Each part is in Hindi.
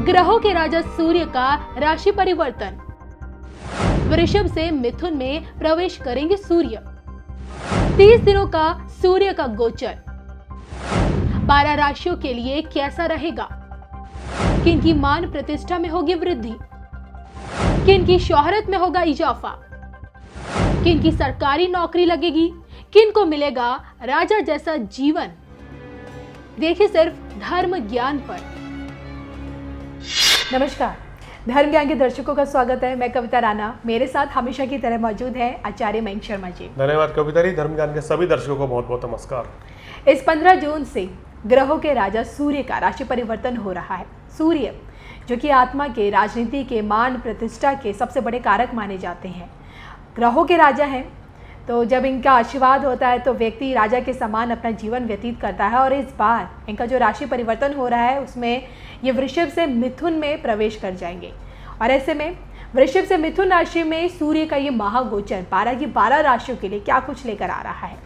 ग्रहों के राजा सूर्य का राशि परिवर्तन। वृषभ से मिथुन में प्रवेश करेंगे सूर्य। 30 दिनों का सूर्य का गोचर 12 राशियों के लिए कैसा रहेगा? किनकी मान प्रतिष्ठा में होगी वृद्धि? किनकी शोहरत में होगा इजाफा? किनकी सरकारी नौकरी लगेगी? किनको मिलेगा राजा जैसा जीवन? देखिए सिर्फ धर्म ज्ञान पर। नमस्कार, धर्म ज्ञान के दर्शकों का स्वागत है। मैं कविता राणा, मेरे साथ हमेशा की तरह मौजूद है आचार्य मयंक शर्मा जी। धन्यवाद कविता जी। धर्म ज्ञान के सभी दर्शकों को बहुत बहुत नमस्कार। इस 15 जून से ग्रहों के राजा सूर्य का राशि परिवर्तन हो रहा है। सूर्य जो कि आत्मा के, राजनीति के, मान प्रतिष्ठा के सबसे बड़े कारक माने जाते हैं, ग्रहों के राजा हैं। तो जब इनका आशीर्वाद होता है तो व्यक्ति राजा के समान अपना जीवन व्यतीत करता है। और इस बार इनका जो राशि परिवर्तन हो रहा है उसमें ये वृषभ से मिथुन में प्रवेश कर जाएंगे। और ऐसे में वृषभ से मिथुन राशि में सूर्य का ये महागोचर 12 की 12 राशियों के लिए क्या कुछ लेकर आ रहा है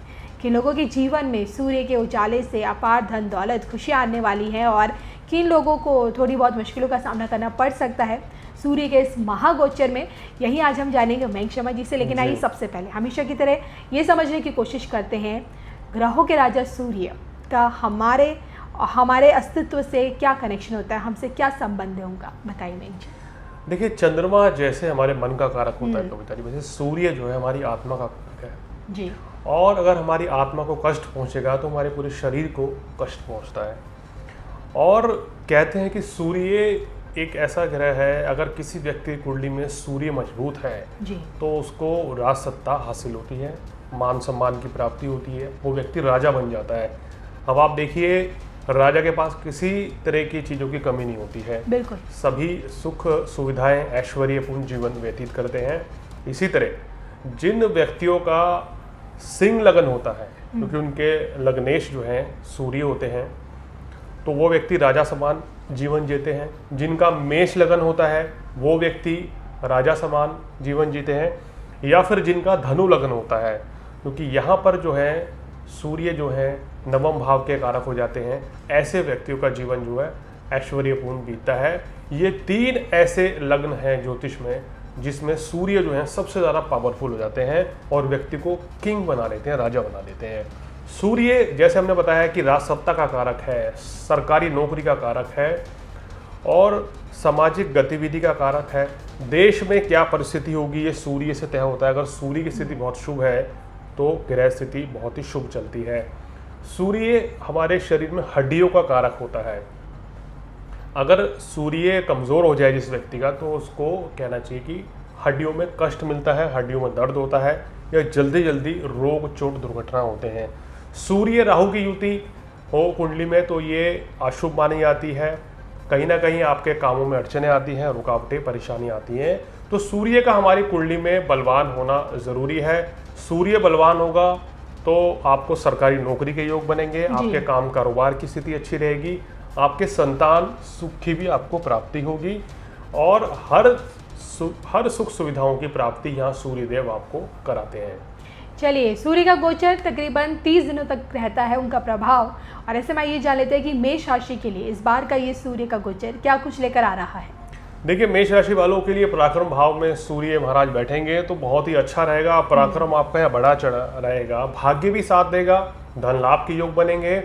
कि लोगों के जीवन में सूर्य के उजाले से अपार धन दौलत खुशियाँ आने वाली हैं और किन लोगों को थोड़ी बहुत मुश्किलों का सामना करना पड़ सकता है सूर्य के इस महागोचर में, यही आज हम जानेंगे मयंक शर्मा जी से। लेकिन आइए सबसे पहले हमेशा की तरह ये समझने की कोशिश करते हैं ग्रहों के राजा सूर्य का हमारे अस्तित्व से क्या कनेक्शन होता है, हमसे क्या संबंध है उनका, बताइए मयंक जी। देखिए, चंद्रमा जैसे हमारे मन का कारक होता है कविता जी, वैसे सूर्य जो है हमारी आत्मा का कारक है जी। और अगर हमारी आत्मा को कष्ट पहुंचेगा तो हमारे पूरे शरीर को कष्ट पहुंचता है। और कहते हैं कि सूर्य एक ऐसा ग्रह है, अगर किसी व्यक्ति की कुंडली में सूर्य मजबूत है जी तो उसको राज सत्ता हासिल होती है, मान सम्मान की प्राप्ति होती है, वो व्यक्ति राजा बन जाता है। अब आप देखिए, राजा के पास किसी तरह की चीज़ों की कमी नहीं होती है, बिल्कुल सभी सुख सुविधाएं ऐश्वर्यपूर्ण जीवन व्यतीत करते हैं। इसी तरह जिन व्यक्तियों का सिंह लगन होता है, क्योंकि उनके लग्नेश जो हैं सूर्य होते हैं, तो वो व्यक्ति राजा समान जीवन जीते हैं। जिनका मेष लगन होता है वो व्यक्ति राजा समान जीवन जीते हैं। या फिर जिनका धनु लगन होता है, क्योंकि यहाँ पर जो है सूर्य जो है नवम भाव के कारक हो जाते हैं, ऐसे व्यक्तियों का जीवन जो है ऐश्वर्यपूर्ण बीतता है। ये 3 ऐसे लग्न हैं ज्योतिष में जिसमें सूर्य जो है सबसे ज़्यादा पावरफुल हो जाते हैं और व्यक्ति को किंग बना लेते हैं, राजा बना देते हैं। सूर्य जैसे हमने बताया कि राज सत्ता का कारक है, सरकारी नौकरी का कारक है और सामाजिक गतिविधि का कारक है। देश में क्या परिस्थिति होगी ये सूर्य से तय होता है। अगर सूर्य की स्थिति बहुत शुभ है तो ग्रह स्थिति बहुत ही शुभ चलती है। सूर्य हमारे शरीर में हड्डियों का कारक होता है। अगर सूर्य कमज़ोर हो जाए जिस व्यक्ति का, तो उसको कहना चाहिए कि हड्डियों में कष्ट मिलता है, हड्डियों में दर्द होता है या जल्दी जल्दी रोग चोट दुर्घटना होते हैं। सूर्य राहु की युति हो कुंडली में तो ये अशुभ मानी जाती है। कहीं ना कहीं आपके कामों में अड़चने आती हैं, रुकावटें परेशानी आती हैं। तो सूर्य का हमारी कुंडली में बलवान होना ज़रूरी है। सूर्य बलवान होगा तो आपको सरकारी नौकरी के योग बनेंगे, आपके काम कारोबार की स्थिति अच्छी रहेगी, आपके संतान सुख की भी आपको प्राप्ति होगी और हर सुख सुविधाओं की प्राप्ति यहाँ सूर्यदेव आपको कराते हैं। चलिए, सूर्य का गोचर तकरीबन 30 दिनों तक रहता है उनका प्रभाव। और ऐसे में ये जान लेते हैं कि मेष राशि के लिए इस बार का ये सूर्य का गोचर क्या कुछ लेकर आ रहा है। देखिए, मेष राशि वालों के लिए पराक्रम भाव में सूर्य महाराज बैठेंगे तो बहुत ही अच्छा रहेगा। पराक्रम आपका यहाँ बड़ा चढ़ा रहेगा, भाग्य भी साथ देगा, धन लाभ के योग बनेंगे।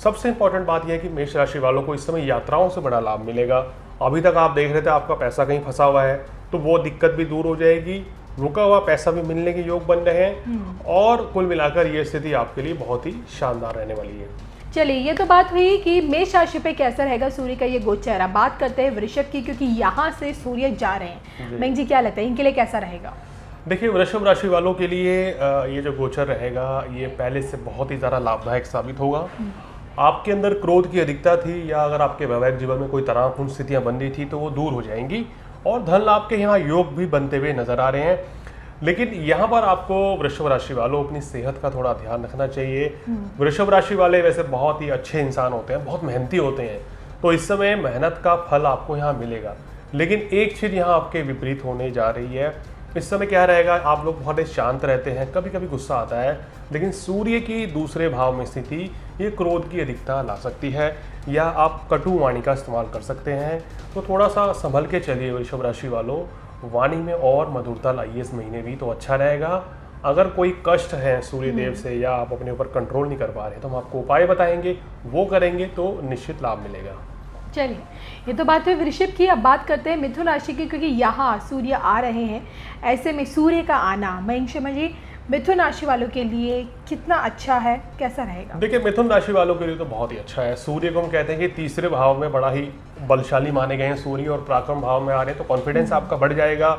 सबसे इंपॉर्टेंट बात यह है कि मेष राशि वालों को इस समय यात्राओं से बड़ा लाभ मिलेगा। अभी तक आप देख रहे थे आपका पैसा कहीं फंसा हुआ है तो वो दिक्कत भी दूर हो जाएगी, रुका हुआ पैसा भी मिलने के योग बन रहे हैं और कुल मिलाकर ये स्थिति आपके लिए बहुत ही शानदार रहने वाली है। चलिए, ये तो बात हुई कि मेष राशि पे कैसा रहेगा सूर्य का ये गोचर। अब बात करते हैं वृषभ की, क्योंकि यहाँ से सूर्य जा रहे हैं। मयंक जी, क्या लगता है इनके लिए कैसा रहेगा? देखिए, वृषभ राशि वालों के लिए ये जो गोचर रहेगा ये पहले से बहुत ही ज़्यादा लाभदायक साबित होगा। आपके अंदर क्रोध की अधिकता थी या अगर आपके वैवाहिक जीवन में कोई तनावपूर्ण स्थितियां बन रही थी तो वो दूर हो जाएंगी और धन लाभ के यहाँ योग भी बनते हुए नजर आ रहे हैं। लेकिन यहाँ पर आपको वृषभ राशि वालों अपनी सेहत का थोड़ा ध्यान रखना चाहिए। वृषभ राशि वाले वैसे बहुत ही अच्छे इंसान होते हैं, बहुत मेहनती होते हैं, तो इस समय मेहनत का फल आपको यहाँ मिलेगा। लेकिन एक चीज़ यहाँ आपके विपरीत होने जा रही है। इस समय क्या रहेगा, आप लोग बहुत ही शांत रहते हैं, कभी कभी गुस्सा आता है, लेकिन सूर्य की दूसरे भाव में स्थिति ये क्रोध की अधिकता ला सकती है, या आप कटु वाणी का इस्तेमाल कर सकते हैं। तो थोड़ा सा संभल के चलिए वृषभ राशि वालों, वाणी में और मधुरता लाइए इस महीने भी, तो अच्छा रहेगा। अगर कोई कष्ट है सूर्य देव से या आप अपने ऊपर कंट्रोल नहीं कर पा रहे तो हम आपको उपाय बताएंगे, वो करेंगे तो निश्चित लाभ मिलेगा। चलिए, ये तो बात हुई वृषभ की। अब बात करते हैं मिथुन राशि की, क्योंकि यहाँ सूर्य आ रहे हैं। ऐसे में सूर्य का आना मयंक शर्मा जी मिथुन राशि वालों के लिए कितना अच्छा है, कैसा रहेगा? देखिए, मिथुन राशि वालों के लिए तो बहुत ही अच्छा है। सूर्य को हम कहते हैं कि तीसरे भाव में बड़ा ही बलशाली माने गए हैं सूर्य, और पराक्रम भाव में आ रहे हैं, तो कॉन्फिडेंस आपका बढ़ जाएगा।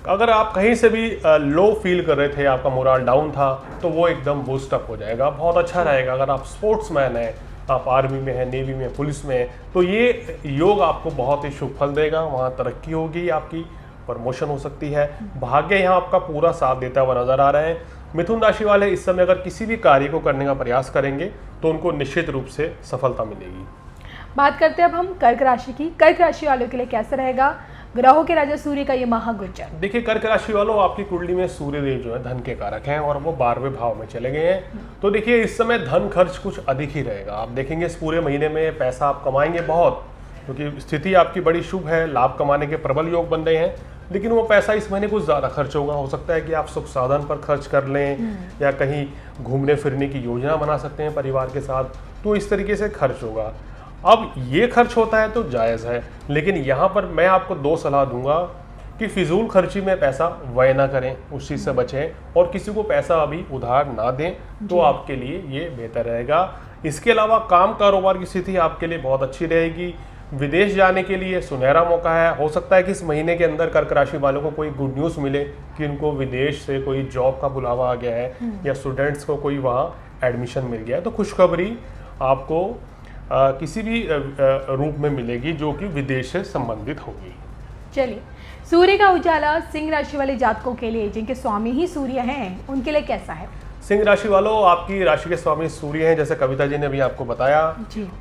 अगर आप कहीं से भी लो फील कर रहे थे, आपका मोरल डाउन था, तो वो एकदम बूस्ट अप हो जाएगा, बहुत अच्छा रहेगा। अगर आप स्पोर्ट्समैन हैं, आप आर्मी में हैं, नेवी में, पुलिस में, तो ये योग आपको बहुत ही शुभ फल देगा। वहाँ तरक्की होगी, आपकी प्रमोशन हो सकती है। भाग्य यहाँ आपका पूरा साथ देता हुआ नजर आ रहा है। मिथुन राशि वाले इस समय अगर किसी भी कार्य को करने का प्रयास करेंगे तो उनको निश्चित रूप से सफलता मिलेगी। बात करते हैं अब हम कर्क राशि की। कर्क राशि वालों के लिए कैसा रहेगा ग्रहों के राजा सूर्य का ये महागोचर? देखिए, कर्क राशि वालों, आपकी कुंडली में सूर्य देव जो है धन के कारक हैं और वो 12वें भाव में चले गए हैं। तो देखिए, इस समय धन खर्च कुछ अधिक ही रहेगा। आप देखेंगे इस पूरे महीने में पैसा आप कमाएंगे बहुत, क्योंकि स्थिति आपकी बड़ी शुभ है, लाभ कमाने के प्रबल योग बन रहे हैं। लेकिन वो पैसा इस महीने कुछ ज़्यादा खर्च होगा। हो सकता है कि आप सुख साधन पर खर्च कर लें, या कहीं घूमने फिरने की योजना बना सकते हैं परिवार के साथ, तो इस तरीके से खर्च होगा। अब ये खर्च होता है तो जायज़ है, लेकिन यहाँ पर मैं आपको 2 सलाह दूंगा कि फिजूल खर्ची में पैसा व्यय ना करें, उस चीज़ से बचें, और किसी को पैसा अभी उधार ना दें, तो आपके लिए ये बेहतर रहेगा। इसके अलावा काम कारोबार की स्थिति आपके लिए बहुत अच्छी रहेगी। विदेश जाने के लिए सुनहरा मौका है। हो सकता है कि इस महीने के अंदर कर्क राशि वालों को कोई गुड न्यूज़ मिले कि उनको विदेश से कोई जॉब का बुलावा आ गया है, या स्टूडेंट्स को कोई वहाँ एडमिशन मिल गया है। तो खुशखबरी आपको किसी भी रूप में मिलेगी जो कि विदेश से संबंधित होगी। चलिए, सूर्य का उजाला सिंह राशि वाले जातकों के लिए, जिनके स्वामी ही सूर्य हैं, उनके लिए कैसा है? सिंह राशि वालों, आपकी राशि के स्वामी सूर्य हैं, जैसे कविता जी ने अभी आपको बताया,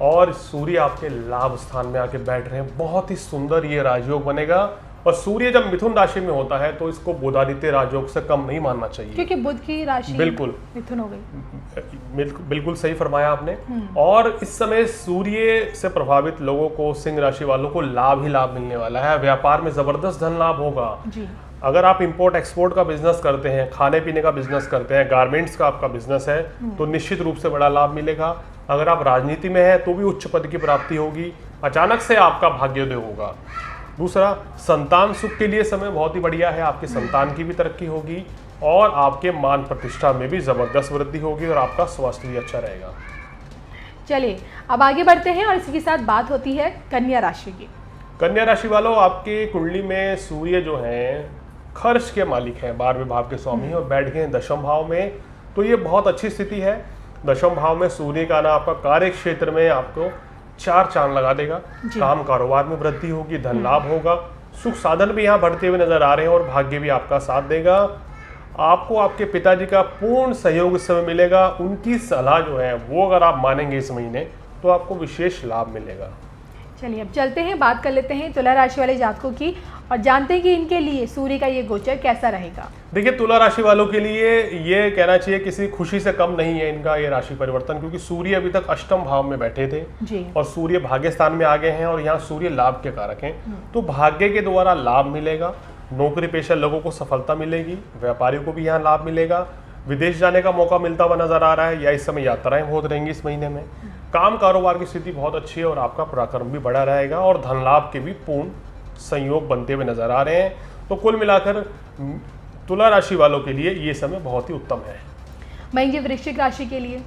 और सूर्य आपके लाभ स्थान में आके बैठ रहे हैं। बहुत ही सुंदर ये राजयोग बनेगा। और सूर्य जब मिथुन राशि में होता है तो इसको बुधादित्य राजयोग से कम नहीं मानना चाहिए, क्योंकि बुध की राशि बिल्कुल मिथुन हो गई। बिल्कुल सही फरमाया आपने। और इस समय सूर्य से प्रभावित लोगों को, सिंह राशि वालों को लाभ ही लाभ मिलने वाला है। व्यापार में जबरदस्त धन लाभ होगा जी। अगर आप इंपोर्ट एक्सपोर्ट का बिजनेस करते हैं, खाने पीने का बिजनेस करते हैं, गारमेंट्स का आपका बिजनेस है, तो निश्चित रूप से बड़ा लाभ मिलेगा। अगर आप राजनीति में हैं तो भी उच्च पद की प्राप्ति होगी। अचानक से आपका भाग्योदय होगा। दूसरा, संतान सुख के लिए समय बहुत ही बढ़िया है। आपके संतान की भी तरक्की होगी, और आपके मान प्रतिष्ठा में भी जबरदस्त वृद्धि होगी, और आपका स्वास्थ्य भी अच्छा रहेगा। चलिए, अब आगे बढ़ते हैं और इसी के साथ बात होती है कन्या राशि की। कन्या राशि वालों, आपकी कुंडली में सूर्य जो हैं खर्च के मालिक हैं, 12वें भाव के स्वामी हैं, और बैठ गए हैं 10वें भाव में। तो ये बहुत अच्छी स्थिति है। 10वें भाव में सूर्य का आना आपका कार्य क्षेत्र में आपको 4 चांद लगा देगा। काम कारोबार में वृद्धि होगी, धन लाभ होगा, सुख साधन भी यहाँ बढ़ते हुए नजर आ रहे हैं, और भाग्य भी आपका साथ देगा। आपको आपके पिताजी का पूर्ण सहयोग इस समय मिलेगा। उनकी सलाह जो है वो अगर आप मानेंगे इस महीने, तो आपको विशेष लाभ मिलेगा। चलिए, अब चलते हैं, बात कर लेते हैं तुला राशि वाले जातकों की, और जानते हैं कि इनके लिए सूर्य का ये गोचर कैसा रहेगा। देखिए, तुला राशि वालों के लिए ये कहना चाहिए किसी खुशी से कम नहीं है इनका ये राशि परिवर्तन, क्योंकि सूर्य अभी तक 8वें भाव में बैठे थे जी। और सूर्य भाग्य स्थान में आ गए हैं, और यहाँ सूर्य लाभ के कारक हैं। तो भाग्य के द्वारा लाभ मिलेगा। नौकरी पेशा लोगों को सफलता मिलेगी, व्यापारियों को भी यहाँ लाभ मिलेगा। विदेश जाने का मौका मिलता हुआ नजर आ रहा है, या इस समय यात्राएं बहुत रहेंगी इस महीने में। काम कारोबार की स्थिति बहुत अच्छी है, और आपका पराक्रम भी बढ़ा रहेगा, और धन लाभ के भी पूर्ण संयोग बनते हुए नजर आ रहे हैं। तो कुल मिलाकर तुला राशि वालों के लिए ये समय बहुत ही उत्तम है। मयंक जी, वृश्चिक राशि के लिए?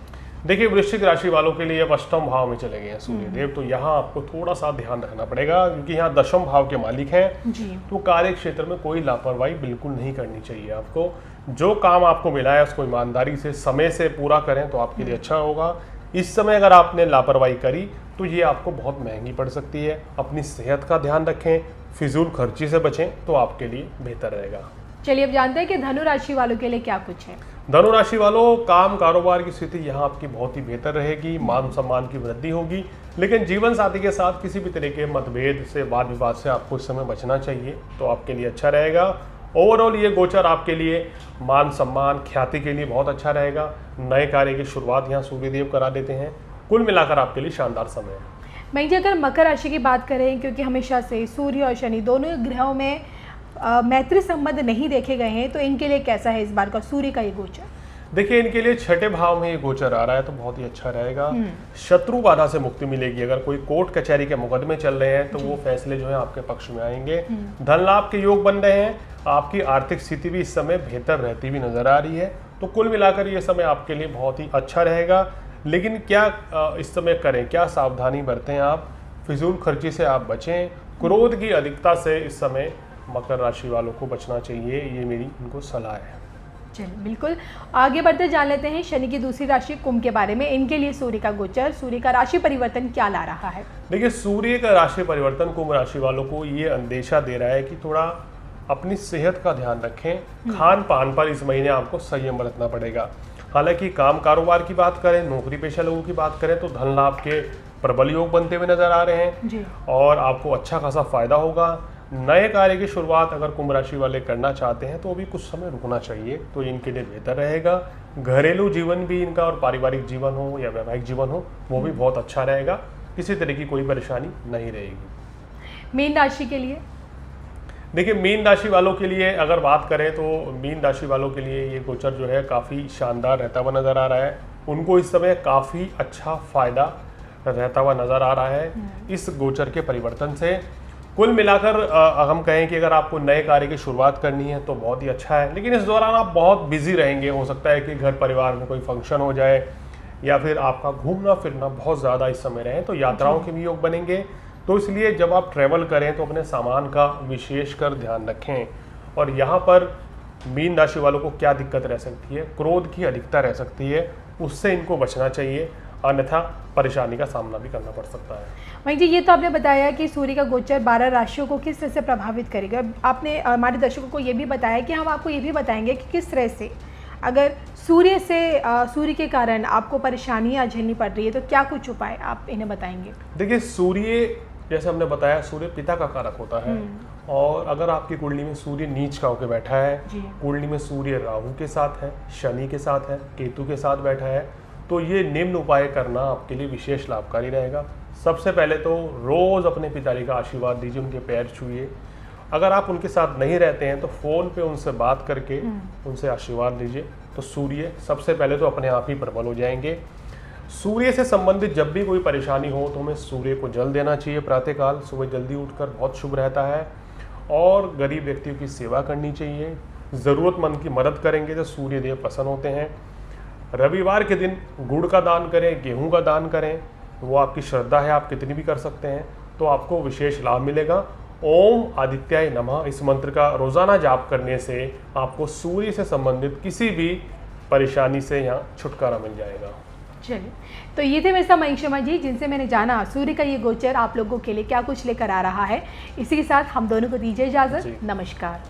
देखिए, वृश्चिक राशि वालों के लिए अब 8वें भाव में चले गए हैं सूर्य देव, तो यहाँ आपको थोड़ा सा ध्यान रखना पड़ेगा, क्योंकि यहाँ 10वें भाव के मालिक हैं जी। तो कार्य क्षेत्र में कोई लापरवाही बिल्कुल नहीं करनी चाहिए आपको। जो काम आपको मिला है उसको ईमानदारी से समय से पूरा करें तो आपके लिए अच्छा होगा। इस समय अगर आपने लापरवाही करी तो ये आपको बहुत महंगी पड़ सकती है। अपनी सेहत का ध्यान रखें, फिजूल खर्ची से बचें, तो आपके लिए बेहतर रहेगा। चलिए, अब जानते हैं कि धनु राशि वालों के लिए क्या कुछ है। धनु राशि वालों, काम कारोबार की स्थिति यहाँ आपकी बहुत ही बेहतर रहेगी। मान सम्मान की वृद्धि होगी, लेकिन जीवन साथी के साथ किसी भी तरह के मतभेद से, वाद विवाद से आपको इस समय बचना चाहिए, तो आपके लिए अच्छा रहेगा। ओवरऑल ये गोचर आपके लिए मान सम्मान ख्याति के लिए बहुत अच्छा रहेगा। नए कार्य की शुरुआत यहाँ सूर्यदेव करा देते हैं। कुल मिलाकर आपके लिए शानदार समय है। मैं जी अगर मकर राशि की बात करें, क्योंकि हमेशा से सूर्य और शनि दोनों ग्रहों में मैत्री संबंध नहीं देखे गए हैं, तो इनके लिए कैसा है इस बार का सूर्य का ये गोचर? देखिए, इनके लिए छठे भाव में ये गोचर आ रहा है तो बहुत ही अच्छा रहेगा। शत्रु बाधा से मुक्ति मिलेगी। अगर कोई कोर्ट कचहरी के मुकदमे चल रहे हैं तो वो फैसले जो है आपके पक्ष में आएंगे। धन लाभ के योग बन रहे हैं। आपकी आर्थिक स्थिति भी इस समय बेहतर रहती हुई नजर आ रही है। तो कुल मिलाकर ये समय आपके लिए बहुत ही अच्छा रहेगा। लेकिन क्या इस समय करें, क्या सावधानी बरतें आप? फिजूल खर्ची से आप बचें। क्रोध की अधिकता से इस समय मकर राशि वालों को बचना चाहिए, ये मेरी इनको सलाह है। चलिए बिल्कुल, आगे बढ़ते जान लेते हैं शनि की दूसरी राशि कुंभ के बारे में। इनके लिए सूर्य का गोचर, सूर्य का राशि परिवर्तन क्या ला रहा है? देखिए, सूर्य का राशि परिवर्तन कुंभ राशि वालों को ये अंदेशा दे रहा है कि थोड़ा अपनी सेहत का ध्यान रखें। खान पान पर इस महीने आपको संयम बरतना पड़ेगा। हालांकि काम कारोबार की बात करें, नौकरी पेशा लोगों की बात करें तो धन लाभ के प्रबल योग बनते हुए नजर आ रहे हैं जी। और आपको अच्छा खासा फायदा होगा। नए कार्य की शुरुआत अगर कुंभ राशि वाले करना चाहते हैं तो अभी कुछ समय रुकना चाहिए, तो इनके लिए बेहतर रहेगा। घरेलू जीवन भी इनका और पारिवारिक जीवन हो या वैवाहिक जीवन हो, वो भी बहुत अच्छा रहेगा। किसी तरह की कोई परेशानी नहीं रहेगी। मीन राशि के लिए? देखिए, मीन राशि वालों के लिए अगर बात करें तो मीन राशि वालों के लिए ये गोचर जो है काफ़ी शानदार रहता हुआ नज़र आ रहा है। उनको इस समय काफ़ी अच्छा फायदा रहता हुआ नज़र आ रहा है इस गोचर के परिवर्तन से। कुल मिलाकर हम कहें कि अगर आपको नए कार्य की शुरुआत करनी है तो बहुत ही अच्छा है, लेकिन इस दौरान आप बहुत बिजी रहेंगे। हो सकता है कि घर परिवार में कोई फंक्शन हो जाए या फिर आपका घूमना फिरना बहुत ज़्यादा इस समय रहे, तो यात्राओं के भी योग बनेंगे। तो इसलिए जब आप ट्रैवल करें तो अपने सामान का विशेषकर ध्यान रखें। और यहाँ पर मीन राशि वालों को क्या दिक्कत रह सकती है? क्रोध की अधिकता रह सकती है, उससे इनको बचना चाहिए, अन्यथा परेशानी का सामना भी करना पड़ सकता है। वहीं जी, ये तो आपने बताया कि सूर्य का गोचर 12 राशियों को किस तरह से प्रभावित करेगा। आपने हमारे दर्शकों को ये भी बताया कि हम आपको ये भी बताएंगे कि किस तरह से अगर सूर्य के कारण आपको परेशानियां झेलनी पड़ रही है तो क्या कुछ उपाय आप इन्हें बताएंगे? देखिए, सूर्य जैसे हमने बताया, सूर्य पिता का कारक होता है। और अगर आपकी कुंडली में सूर्य नीच का होकर बैठा है, कुंडली में सूर्य राहु के साथ है, शनि के साथ है, केतु के साथ बैठा है, तो ये निम्न उपाय करना आपके लिए विशेष लाभकारी रहेगा। सबसे पहले तो रोज़ अपने पिताजी का आशीर्वाद दीजिए, उनके पैर छूइए। अगर आप उनके साथ नहीं रहते हैं तो फ़ोन पे उनसे बात करके उनसे आशीर्वाद लीजिए, तो सूर्य सबसे पहले तो अपने आप ही प्रबल हो जाएंगे। सूर्य से संबंधित जब भी कोई परेशानी हो तो हमें सूर्य को जल देना चाहिए प्रातःकाल। सुबह जल्दी उठकर बहुत शुभ रहता है। और गरीब व्यक्तियों की सेवा करनी चाहिए। ज़रूरतमंद की मदद करेंगे तो सूर्य देव प्रसन्न होते हैं। रविवार के दिन गुड़ का दान करें, गेहूं का दान करें, वो आपकी श्रद्धा है, आप कितनी भी कर सकते हैं, तो आपको विशेष लाभ मिलेगा। ओम आदित्याय नमः इस मंत्र का रोजाना जाप करने से आपको सूर्य से संबंधित किसी भी परेशानी से यहाँ छुटकारा मिल जाएगा। चलिए, तो ये थे मेरे साथ मनीष शर्मा जी, जिनसे मैंने जाना सूर्य का ये गोचर आप लोगों के लिए क्या कुछ लेकर आ रहा है। इसी के साथ हम दोनों को दीजिए इजाजत। नमस्कार।